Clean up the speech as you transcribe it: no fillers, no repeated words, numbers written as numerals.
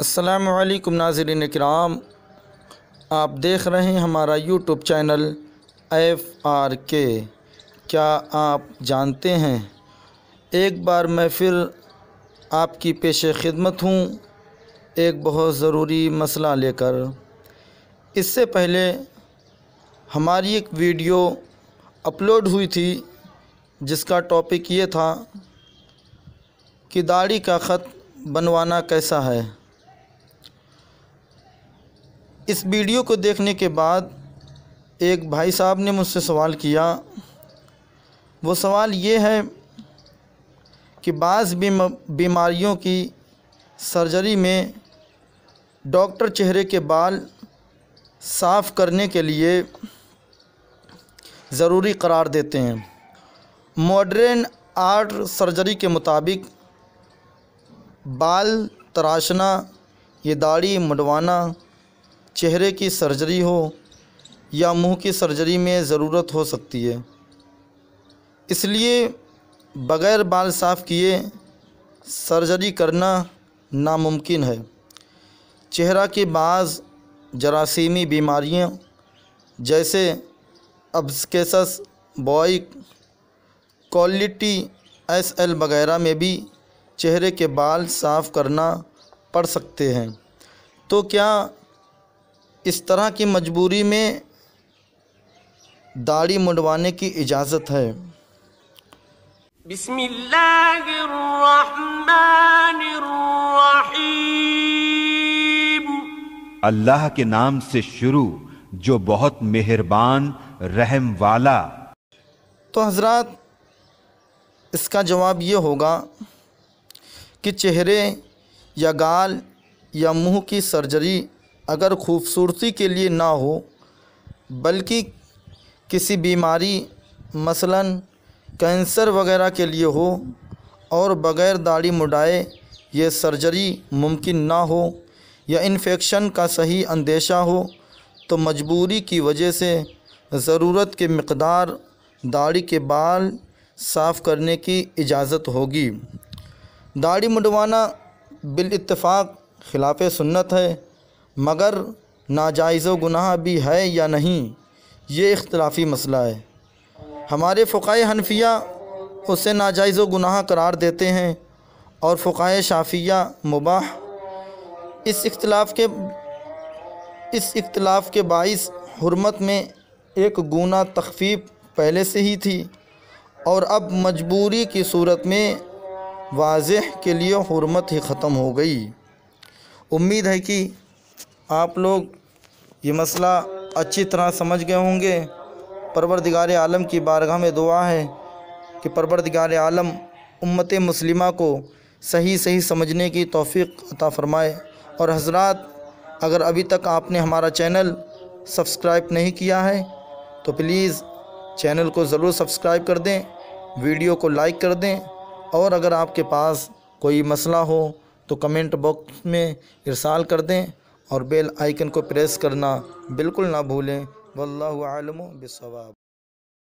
السلام علیکم ناظرین کرام، آپ دیکھ رہے ہیں ہمارا یوٹیوب چینل FRK۔ کیا آپ جانتے ہیں، ایک بار میں پھر آپ کی پیش خدمت ہوں ایک بہت ضروری مسئلہ لے کر۔ اس سے پہلے ہماری ایک ویڈیو اپلوڈ ہوئی تھی جس کا ٹاپک یہ تھا کہ داڑھی کا خط بنوانا کیسا ہے۔ اس ویڈیو کو دیکھنے کے بعد ایک بھائی صاحب نے مجھ سے سوال کیا۔ وہ سوال یہ ہے کہ بعض بیماریوں کی سرجری میں ڈاکٹر چہرے کے بال صاف کرنے کے لیے ضروری قرار دیتے ہیں۔ ماڈرن آرٹ سرجری کے مطابق بال تراشنا یا داڑھی منڈوانا چہرے کی سرجری ہو یا منہ کی سرجری میں ضرورت ہو سکتی ہے، اس لیے بغیر بال صاف کیے سرجری کرنا ناممکن ہے۔ چہرہ کی بعض جراثیمی بیماریاں جیسے ابسکسس، بوئک، کولیٹی SL وغیرہ میں بھی چہرے کے بال صاف کرنا پڑ سکتے ہیں۔ تو کیا اس طرح کی مجبوری میں داڑھی منڈوانے کی اجازت ہے؟ بسم اللہ الرحمن الرحیم۔ اللہ کے نام سے شروع جو بہت مہربان رحم والا۔ تو حضرات، اس کا جواب یہ ہوگا کہ چہرے یا گال یا منہ کی سرجری اگر خوبصورتی کے لیے نہ ہو بلکہ کسی بیماری مثلاً کینسر وغیرہ کے لیے ہو اور بغیر داڑھی منڈائے یہ سرجری ممکن نہ ہو یا انفیکشن کا صحیح اندیشہ ہو تو مجبوری کی وجہ سے ضرورت کے مقدار داڑھی کے بال صاف کرنے کی اجازت ہوگی۔ داڑھی منڈوانا بالاتفاق خلاف سنت ہے، مگر ناجائز و گناہ بھی ہے یا نہیں یہ اختلافی مسئلہ ہے۔ ہمارے فقہائے حنفیہ اسے ناجائز و گناہ قرار دیتے ہیں اور فقہائے شافعیہ مباح۔ اس اختلاف کے باعث حرمت میں ایک گنا تخفیف پہلے سے ہی تھی اور اب مجبوری کی صورت میں واضح کے لیے حرمت ہی ختم ہو گئی۔ امید ہے کہ آپ لوگ یہ مسئلہ اچھی طرح سمجھ گئے ہوں گے۔ پروردگار عالم کی بارگاہ میں دعا ہے کہ پروردگار عالم امت مسلمہ کو صحیح سمجھنے کی توفیق عطا فرمائے۔ اور حضرات، اگر ابھی تک آپ نے ہمارا چینل سبسکرائب نہیں کیا ہے تو پلیز چینل کو ضرور سبسکرائب کر دیں، ویڈیو کو لائک کر دیں، اور اگر آپ کے پاس کوئی مسئلہ ہو تو کمنٹ باکس میں ارسال کر دیں اور بیل آئیکن کو پریس کرنا بالکل نہ بھولیں۔ واللہ اعلم بالصواب۔